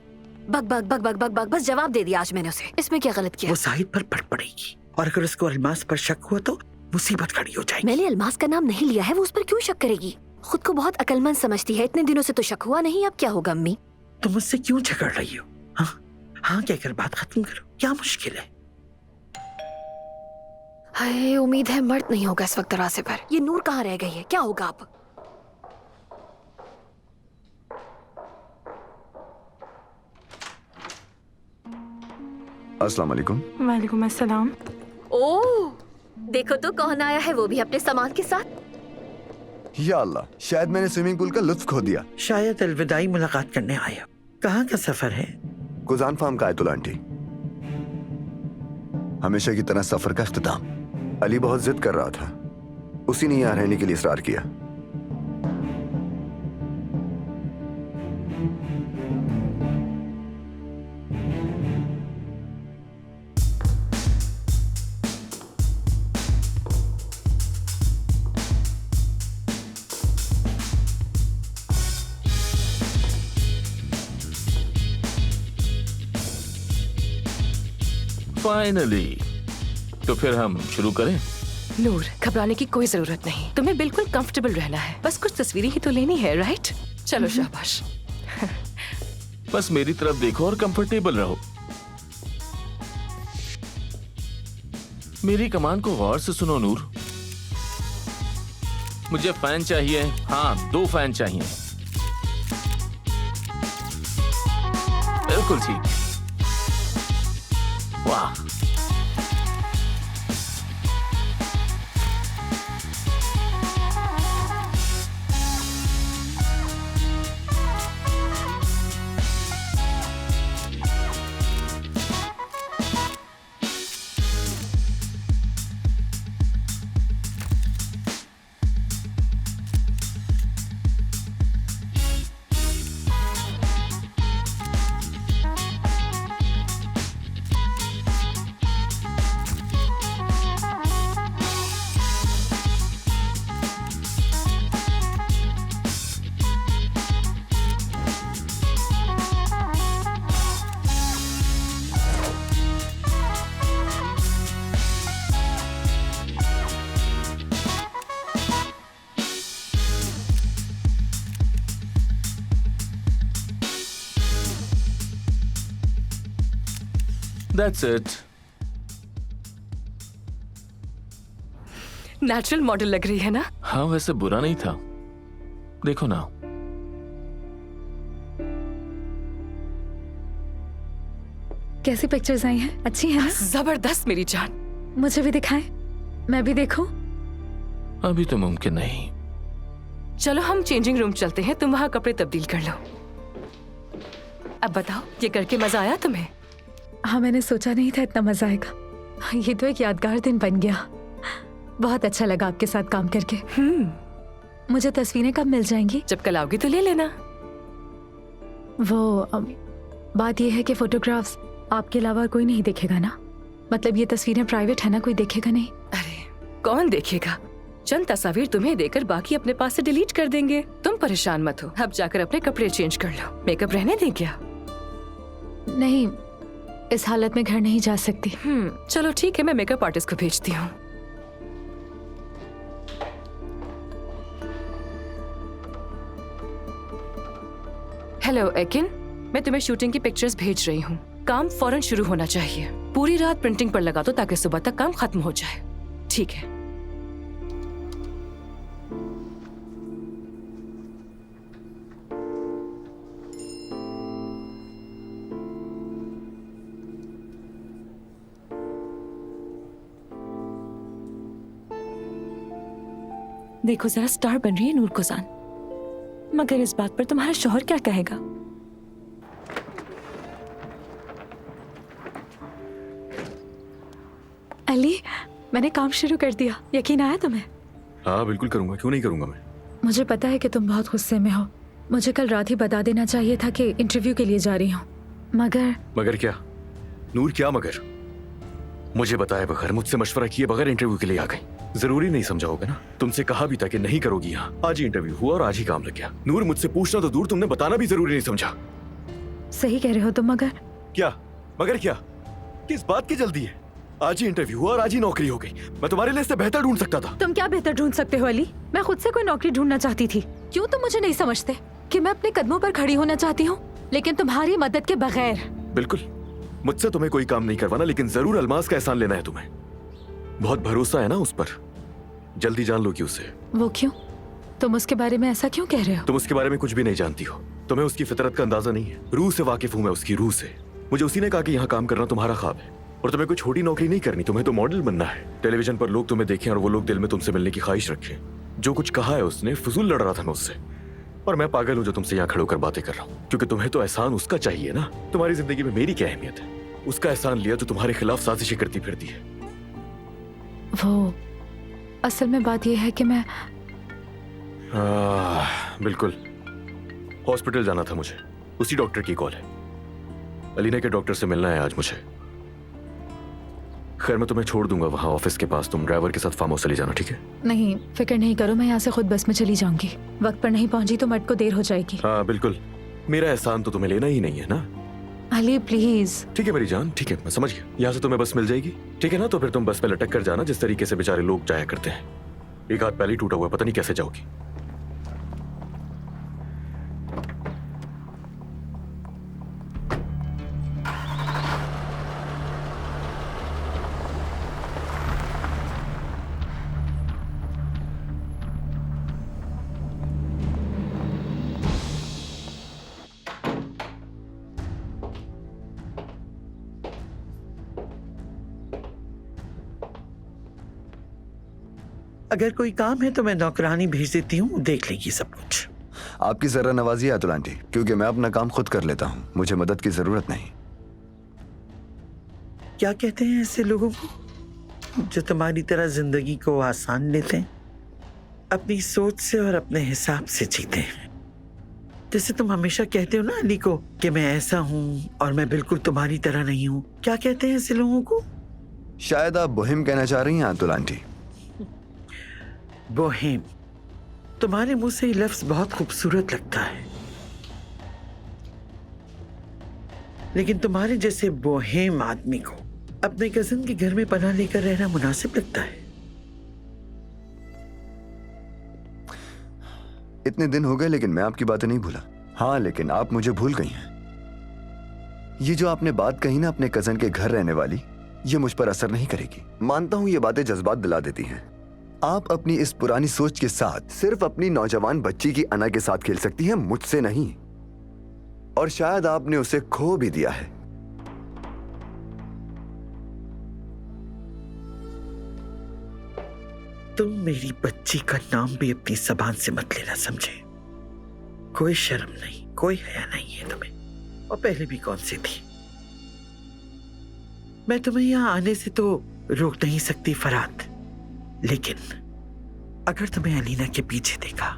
Bug bug bug bug bug bug, बस जवाब दे दिया आज मैंने उसे। इसमें क्या गलत किया? वो जाहिद पर पड़ पड़ेगी, और अगर उसको अलमास पर शक हुआ तो मुसीबत खड़ी हो जाएगी। मैंने अलमास का नाम नहीं लिया है, वो उस पर क्यों शक करेगी? खुद को बहुत अकलमंद समझती है, इतने दिनों से तो शक हुआ नहीं, अब क्या होगा अम्मी? तुम मुझसे क्यों झगड़ रही हो? हाँ हाँ कहकर बात खत्म करो, क्या मुश्किल है? हाय, उम्मीद है मर्द नहीं होगा इस वक्त दरवाजे पर। ये नूर कहाँ रह गई है? क्या होगा अब? अस्सलाम वालेकुम। वालेकुम अस्सलाम। ओह, देखो तो कौन आया है, वो भी अपने सामान के साथ। या अल्लाह, शायद मैंने स्विमिंग पूल का लुत्फ खो दिया। शायद अलविदाई मुलाकात करने आए हो। कहाँ का सफर है? गुजान फार्म का आयतुल आंटी। हमेशा की तरह सफर का इख्तिताम। अली बहुत जिद कर रहा था, उसी ने यहाँ रहने के लिए इसरार किया। फाइनली, तो फिर हम शुरू करें? नूर, घबराने की कोई जरूरत नहीं, तुम्हें बिल्कुल कंफर्टेबल रहना है। बस कुछ तस्वीरें ही तो लेनी है, राइट? चलो शाबाश। बस मेरी तरफ देखो और कंफर्टेबल रहो। मेरी कमान को गौर से सुनो नूर। मुझे फैन चाहिए, हाँ 2 फैन चाहिए। बिल्कुल ठीक। वाह, That's it. नेचुरल मॉडल लग रही है ना? हाँ, वैसे बुरा नहीं था। देखो ना। कैसी पिक्चर्स आई हैं? अच्छी है ना? जबरदस्त मेरी जान। मुझे भी दिखाएं, मैं भी देखूं। अभी तो मुमकिन नहीं। चलो हम चेंजिंग रूम चलते हैं, तुम वहां कपड़े तब्दील कर लो। अब बताओ, ये करके मजा आया तुम्हें? हाँ, मैंने सोचा नहीं था इतना मजा आएगा। ये तो एक यादगार दिन बन गया। बहुत अच्छा लगा आपके साथ काम करके। मुझे तस्वीरें कब मिल जाएंगी? जब कल आओगी तो ले लेना। बात ये है कि फोटोग्राफ्स आपके अलावा कोई नहीं देखेगा ना? मतलब ये तस्वीरें प्राइवेट है ना, कोई देखेगा नहीं? अरे कौन देखेगा? चंद तस्वीर तुम्हें देकर बाकी अपने पास से डिलीट कर देंगे। तुम परेशान मत हो, अब जाकर अपने कपड़े चेंज कर लो। मेकअप रहने दें क्या? नहीं, इस हालत में घर नहीं जा सकती। चलो ठीक है, मैं मेकअप आर्टिस्ट को भेजती हूँ। हेलो एकिन, मैं तुम्हें शूटिंग की पिक्चर्स भेज रही हूँ। काम फौरन शुरू होना चाहिए। पूरी रात प्रिंटिंग पर लगा दो ताकि सुबह तक काम खत्म हो जाए। ठीक है? देखो जरा स्टार बन रही है नूर कुजान, मगर इस बात पर तुम्हारा शौहर क्या कहेगा? अली, मैंने काम शुरू कर दिया। यकीन आया तुम्हें? हाँ बिल्कुल करूंगा, क्यों नहीं करूंगा मैं। मुझे पता है कि तुम बहुत गुस्से में हो। मुझे कल रात ही बता देना चाहिए था कि इंटरव्यू के लिए जा रही हूँ, मगर मगर क्या नूर, क्या मगर? मुझे बताए बगैर, मुझसे मशवरा किए बगैर इंटरव्यू के लिए आ गई। जरूरी नहीं समझा होगा ना? तुमसे कहा भी था कि नहीं करोगी यहाँ। आज ही इंटरव्यू हुआ और आज ही काम लग गया। नूर, मुझसे पूछना तो दूर, तुमने बताना भी जरूरी नहीं समझा। सही कह रहे हो तुम, मगर क्या मगर क्या? किस बात की जल्दी है? आज ही इंटरव्यू हुआ और आज ही नौकरी हो गई। मैं तुम्हारे लिए इससे बेहतर ढूंढ सकता था। तुम क्या बेहतर ढूंढ सकते हो अली? मैं खुद से कोई नौकरी ढूंढना चाहती थी। क्यों तुम मुझे नहीं समझते कि मैं अपने कदमों पर खड़ी होना चाहती हूँ, लेकिन तुम्हारी मदद के बगैर? बिल्कुल, मुझसे तुम्हें कोई काम नहीं करवाना, लेकिन जरूर अलमास का एहसान लेना है तुम्हें। बहुत भरोसा है ना उस पर, जल्दी जान लो कि उसे। वो क्यों? तुम उसके बारे में ऐसा क्यों कह रहे हो? तुम उसके बारे में कुछ भी नहीं जानती हो। तुम्हें उसकी फितरत का अंदाजा नहीं है। रूह से वाकिफ हूं मैं, उसकी रूह से। मुझे उसी ने कहा कि यहाँ काम करना तुम्हारा ख्वाब है और तुम्हें कोई छोटी नौकरी नहीं करनी, तुम्हें तो मॉडल बनना है। टेलीविजन पर लोग तुम्हें देखें और वो लोग दिल में तुमसे मिलने की ख्वाहिश रखें। जो कुछ कहा है उसने, फजूल लड़ रहा था मैं उससे। और मैं पागल हूं जो तुमसे यहाँ खड़े होकर बातें कर रहा हूँ, क्योंकि तुम्हें तो एहसान उसका चाहिए ना। तुम्हारी जिंदगी में मेरी क्या अहमियत है? उसका एहसान लिया जो तुम्हारे खिलाफ साजिशें करती फिरती है। वो असल में बात यह है कि मैं बिल्कुल, हॉस्पिटल जाना था मुझे। उसी डॉक्टर की कॉल है। अलीना के डॉक्टर से मिलना है आज मुझे। खैर, मैं तुम्हें छोड़ दूंगा वहां ऑफिस के पास। तुम ड्राइवर के साथ फार्म हाउस चली जाना, ठीक है? नहीं, फिक्र नहीं करो, मैं यहाँ से खुद बस में चली जाऊंगी। वक्त पर नहीं पहुंची तो मट को देर हो जाएगी। हाँ बिल्कुल, मेरा एहसान तो तुम्हें लेना ही नहीं है ना। अली प्लीज। ठीक है मेरी जान, ठीक है, मैं समझ गया। यहाँ से तुम्हें बस मिल जाएगी, ठीक है ना? तो फिर तुम बस पे लटक कर जाना, जिस तरीके से बेचारे लोग जाया करते हैं। एक हाथ पहले ही टूटा हुआ है, पता नहीं कैसे जाओगी। अगर कोई काम है तो मैं नौकरानी भेज देती हूँ, देख लेगी सब कुछ। आपकी जरा नवाजी है अतुल आंटी, क्योंकि मैं अपना काम खुद कर लेता हूँ। मुझे मदद की जरूरत नहीं। क्या कहते हैं ऐसे लोगों को जो तुम्हारी तरह जिंदगी को आसान लेते हैं, अपनी सोच से और अपने हिसाब से जीते हैं? जैसे तुम हमेशा कहते हो ना अली को कि मैं ऐसा हूँ और मैं बिल्कुल तुम्हारी तरह नहीं हूँ। क्या कहते हैं ऐसे लोगों को? शायद आप बोहिम कहना चाह रही हैं अतुल आंटी। बोहेम, तुम्हारे मुंह से ये लफ्ज बहुत खूबसूरत लगता है, लेकिन तुम्हारे जैसे बोहेम आदमी को अपने कजिन के घर में पनाह लेकर रहना मुनासिब लगता है? इतने दिन हो गए लेकिन मैं आपकी बातें नहीं भूला। हाँ, लेकिन आप मुझे भूल गई हैं। ये जो आपने बात कही ना अपने कजन के घर रहने वाली, ये मुझ पर असर नहीं करेगी। मानता हूं ये बातें जज्बात दिला देती हैं। आप अपनी इस पुरानी सोच के साथ सिर्फ अपनी नौजवान बच्ची की अना के साथ खेल सकती हैं, मुझसे नहीं। और शायद आपने उसे खो भी दिया है। तुम मेरी बच्ची का नाम भी अपनी जबान से मत लेना, समझे? कोई शर्म नहीं, कोई हया नहीं है तुम्हें। और पहले भी कौन सी थी? मैं तुम्हें यहां आने से तो रोक नहीं सकती फरात, लेकिन अगर तुम्हें अलीना के पीछे देखा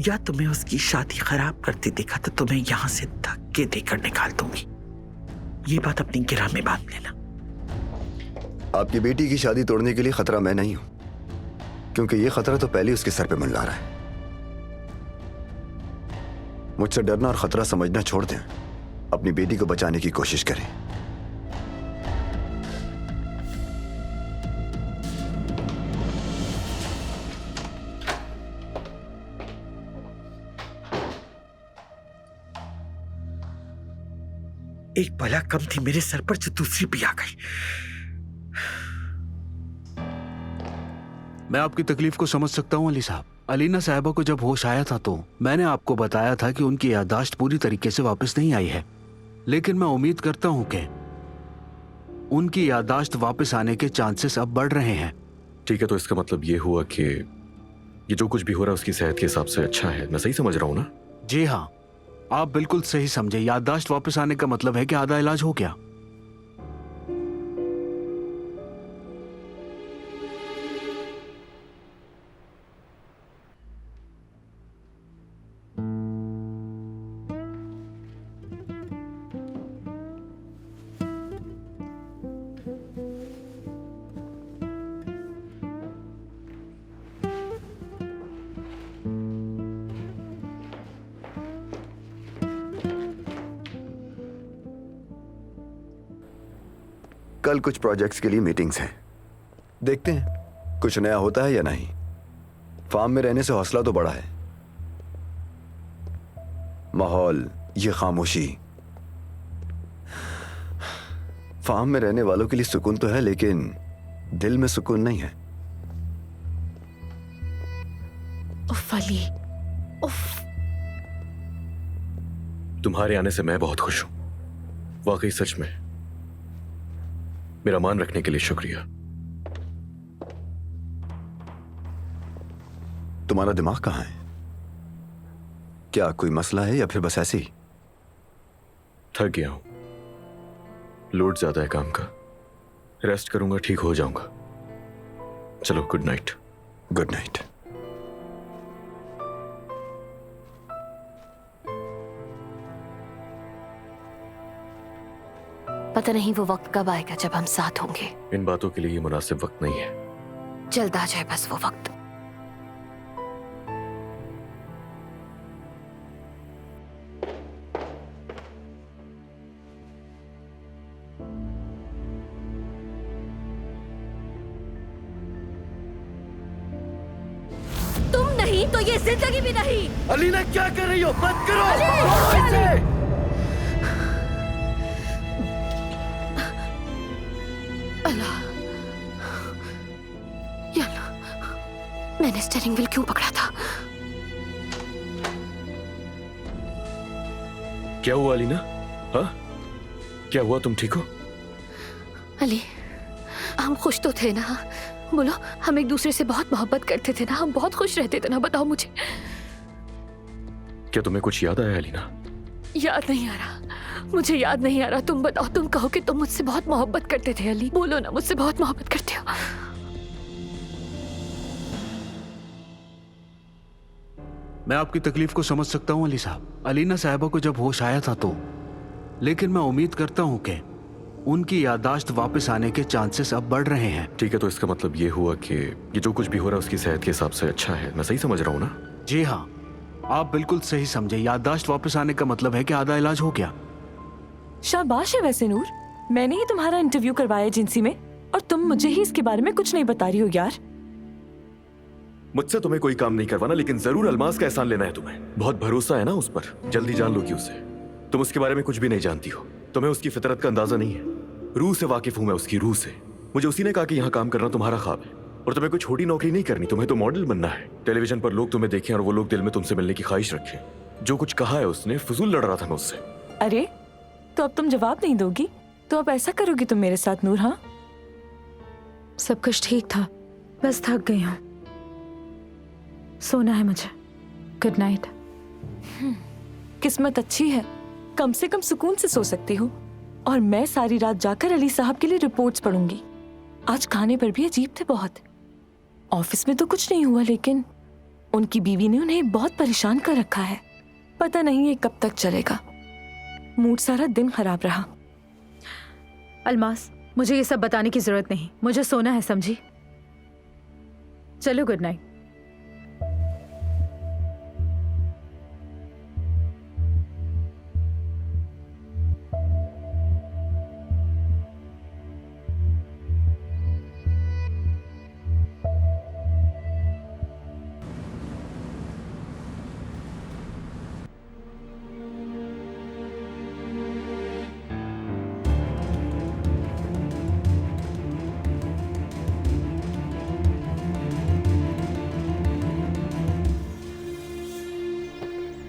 या तुम्हें उसकी शादी खराब करते देखा तो तुम्हें यहां से धक्के देकर निकाल दूंगी। ये बात अपनी गिरह में बांध लेना। आपकी बेटी की शादी तोड़ने के लिए खतरा मैं नहीं हूं, क्योंकि ये खतरा तो पहले उसके सर पे मंडरा रहा है। मुझसे डरना और खतरा समझना छोड़ दें, अपनी बेटी को बचाने की कोशिश करें। एक बला कम थी मेरे सर पर जो दूसरी भी आ गई। मैं आपकी तकलीफ को समझ सकता हूँ अली साहब। अलीना साहिबा को जब होश आया था तो मैंने आपको बताया था कि उनकी याददाश्त पूरी तरीके से वापस नहीं आई है, लेकिन मैं उम्मीद करता हूँ कि उनकी याददाश्त वापस आने के चांसेस अब बढ़ रहे हैं। ठीक है, तो इसका मतलब ये हुआ कि ये जो कुछ भी हो रहा है उसकी सेहत के हिसाब से अच्छा है। मैं सही समझ रहा हूँ ना? जी हाँ, आप बिल्कुल सही समझे। याददाश्त वापस आने का मतलब है कि आधा इलाज हो गया। कल कुछ प्रोजेक्ट्स के लिए मीटिंग्स हैं, देखते हैं कुछ नया होता है या नहीं। फार्म में रहने से हौसला तो बढ़ा है। माहौल, ये खामोशी, फार्म में रहने वालों के लिए सुकून तो है, लेकिन दिल में सुकून नहीं है। उफ अली, उफ। तुम्हारे आने से मैं बहुत खुश हूं, वाकई सच में। मेरा मान रखने के लिए शुक्रिया। तुम्हारा दिमाग कहाँ है? क्या कोई मसला है या फिर बस ऐसे ही? थक गया हूं, लोड ज्यादा है काम का। रेस्ट करूंगा, ठीक हो जाऊंगा। चलो, गुड नाइट। Good night. पता नहीं वो वक्त कब आएगा जब हम साथ होंगे। इन बातों के लिए ये मुनासिब वक्त नहीं है। जल्द आ जाए बस वो वक्त। तुम नहीं तो ये जिंदगी भी नहीं। अलीना, क्या कर रही हो? मत करो। मैंने स्टीयरिंग व्हील क्यों पकड़ा था? क्या हुआ अलीना? हाँ, क्या हुआ? तुम ठीक हो? अली, हम खुश तो थे ना? बोलो, हम एक दूसरे से बहुत मोहब्बत करते थे ना? हम बहुत खुश रहते थे ना? बताओ मुझे। क्या तुम्हें कुछ याद आया अलीना? याद नहीं आ रहा, मुझे याद नहीं आ रहा। तुम बताओ, तुम कहो कि तुम मुझसे बहुत मोहब्बत करते थे। अली, बोलो ना, मुझसे बहुत मोहब्बत करते हो। मैं आपकी तकलीफ को समझ सकता हूँ अली साहब। अलीना साहिबा को जब होश आया था तो, लेकिन मैं उम्मीद करता हूँ कि उनकी याददाश्त वापस आने के चांसेस अब बढ़ रहे हैं। ठीक है, तो इसका मतलब ये हुआ कि ये जो कुछ भी हो रहा है उसकी सेहत के हिसाब से अच्छा है। मैं सही समझ रहा हूँ ना? जी हाँ, आप बिल्कुल सही समझे। याददाश्त वापस आने का मतलब है कि आधा इलाज हो गया। शाबाश है वैसे नूर, मैंने ही तुम्हारा इंटरव्यू करवाया एजेंसी में और तुम मुझे ही इसके बारे में कुछ नहीं बता रही हो यार। मुझसे तुम्हें कोई काम नहीं करवाना, लेकिन जरूर अलमास का एहसान लेना है तुम्हें। बहुत भरोसा है ना उस पर, जल्दी जान लोगी उसे। तुम उसके बारे में कुछ भी नहीं जानती हो, तुम्हें उसकी फितरत का अंदाजा नहीं है। रूह से वाकिफ हूं मैं, उसकी रूह से। मुझे उसी ने कहा कि यहाँ काम करना तुम्हारा ख्वाब है और तुम्हें कोई छोटी नौकरी नहीं करनी, तुम्हें तो मॉडल बनना है। टेलीविजन पर लोग तुम्हें देखें और वो लोग दिल में तुमसे मिलने की ख्वाहिश रखें। जो कुछ कहा है उसने, फजूल लड़ रहा था मैं उससे। अरे तो अब तुम जवाब नहीं दोगी? तो अब ऐसा करोगी तुम मेरे साथ नूर? हाँ, सब कुछ ठीक था, बस थक गई हूँ, सोना है मुझे। Good night. किस्मत अच्छी है, कम से कम सुकून से सो सकती हो। और मैं सारी रात जाकर अली साहब के लिए रिपोर्ट्स पढ़ूंगी। आज खाने पर भी अजीब थे बहुत। ऑफिस में तो कुछ नहीं हुआ, लेकिन उनकी बीवी ने उन्हें बहुत परेशान कर रखा है। पता नहीं ये कब तक चलेगा। मूड सारा दिन खराब रहा। अलमास, मुझे ये सब बताने की जरूरत नहीं, मुझे सोना है, समझी? चलो, गुड नाइट।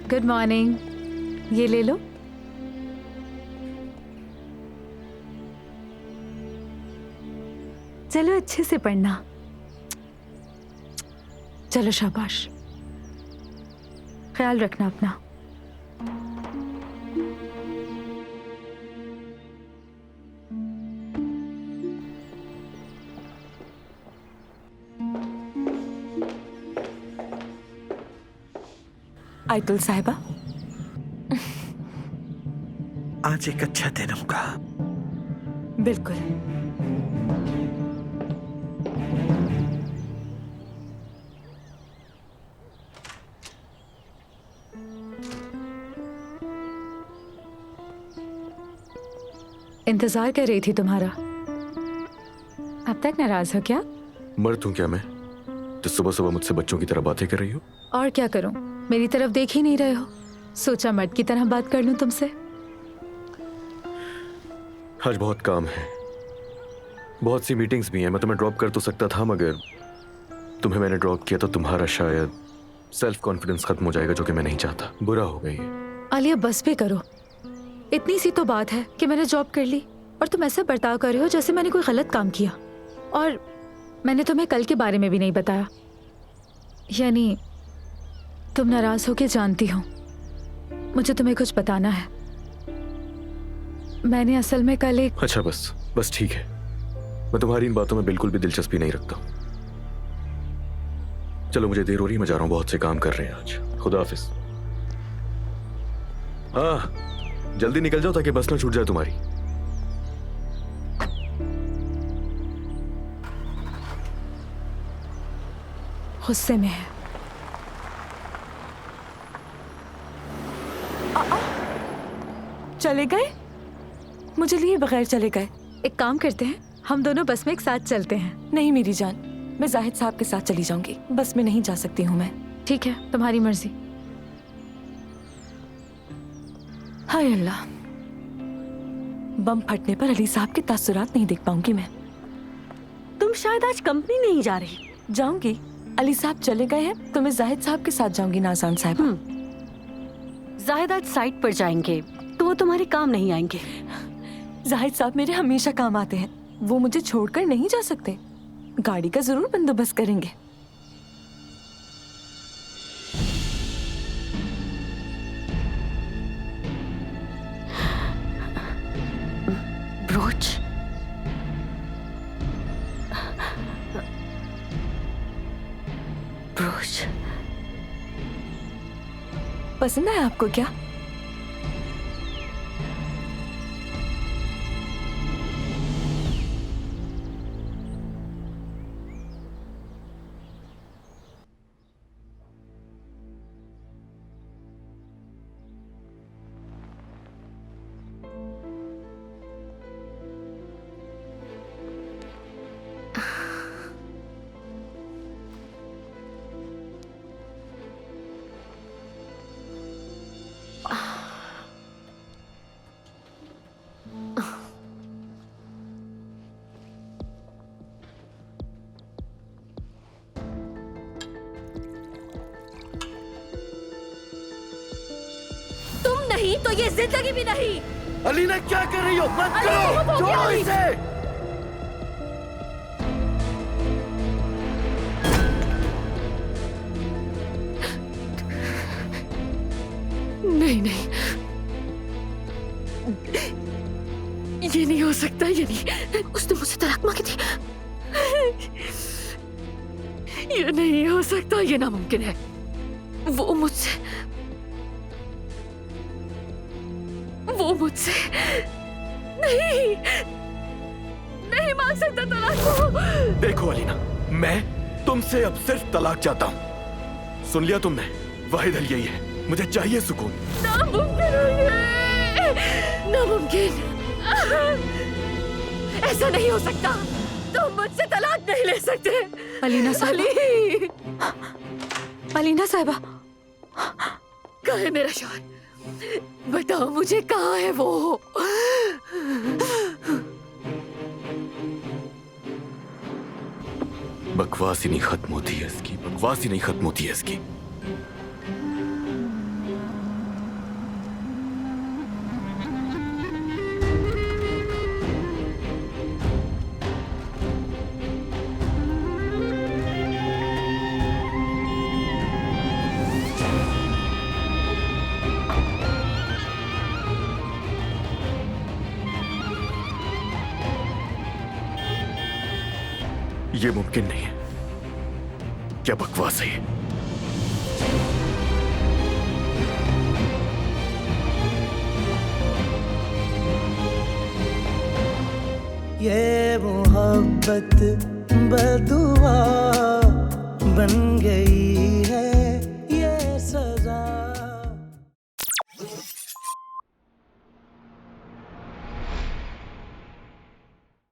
Good morning. ये ले लो। चलो अच्छे से पढ़ना। चलो शाबाश, ख्याल रखना अपना। आयतुल साहिबा, आज एक अच्छा दिन होगा। बिल्कुल। इंतजार कर रही थी तुम्हारा। अब तक नाराज हो क्या? मर्द हूं क्या मैं तो सुबह सुबह मुझसे बच्चों की तरह बातें कर रही हो? और क्या करूं, मेरी तरफ देख ही नहीं रहे हो। सोचा मर्द की तरह बात कर लूं तुमसे। आज बहुत काम है, बहुत सी मीटिंग्स भी हैं। मैं तुम्हें ड्रॉप कर तो सकता था, मगर तुम्हें मैंने ड्रॉप किया तो तुम्हारा शायद सेल्फ कॉन्फिडेंस खत्म हो जाएगा, जो कि मैं नहीं चाहता। बुरा हो गई है। आलिया बस भी करो। इतनी सी तो बात है कि मैंने जॉब कर ली और तुम ऐसा बर्ताव कर रहे हो जैसे मैंने कोई गलत काम किया। और मैंने तुम्हें कल के बारे में भी नहीं बताया। यानी तुम नाराज हो के जानती हो मुझे तुम्हें कुछ बताना है। मैंने असल में कल एक अच्छा बस ठीक है। मैं तुम्हारी इन बातों में बिल्कुल भी दिलचस्पी नहीं रखता। चलो मुझे देर हो रही है, मैं जा रहा हूं। बहुत से काम कर रहे हैं आज। खुदा हाफिज। हाँ, जल्दी निकल जाओ ताकि बस ना छूट जाए तुम्हारी। गुस्से में है। चले गए? मुझे लिए बगैर चले गए। एक काम करते हैं, हम दोनों बस में एक साथ चलते हैं। नहीं मेरी जान, मैं जाहिद साहब के साथ चली जाऊंगी। बस में नहीं जा सकती हूँ मैं। ठीक है, तुम्हारी मर्जी। हाय अल्लाह, बम फटने पर अली साहब के तासुरात नहीं देख पाऊंगी मैं। तुम शायद आज कंपनी नहीं जा रही। जाऊंगी। अली साहब चले गए हैं तो मैं जाहिद साहब के साथ जाऊंगी। नाज़ान साहब, जाहिद आज साइट पर जाएंगे तो वो तुम्हारे काम नहीं आएंगे। जाहिद साहब मेरे हमेशा काम आते हैं। वो मुझे छोड़कर नहीं जा सकते। गाड़ी का जरूर बंदोबस्त करेंगे। ब्रोच, ब्रोच पसंद है आपको क्या? नहीं तो ये जिंदगी भी नहीं। अलीना क्या कर रही हो? मत करो, छोड़ो इसे। नहीं नहीं, ये नहीं हो सकता। ये नहीं, उसने मुझसे तलाक मांगी थी। ये नहीं हो सकता, ये नामुमकिन है। वो मुझसे नहीं नहीं मांग सकता तलाक को। देखो अलीना, मैं तुमसे अब सिर्फ तलाक चाहता हूँ। सुन लिया तुमने? वाहिद हल यही है, मुझे चाहिए सुकून। नामुमकिन है ये, नामुमकिन। ऐसा नहीं हो सकता। तुम मुझसे तलाक नहीं ले सकते। अलीना साहिबा, अलीना साहिबा, कहाँ है मेरा शौहर? बताओ मुझे, कहाँ है वो? बकवास ही नहीं खत्म होती है इसकी, बकवास ही नहीं खत्म होती है इसकी। ये मुमकिन नहीं है। क्या बकवास है ये मोहब्बत बदुआ बन गई है।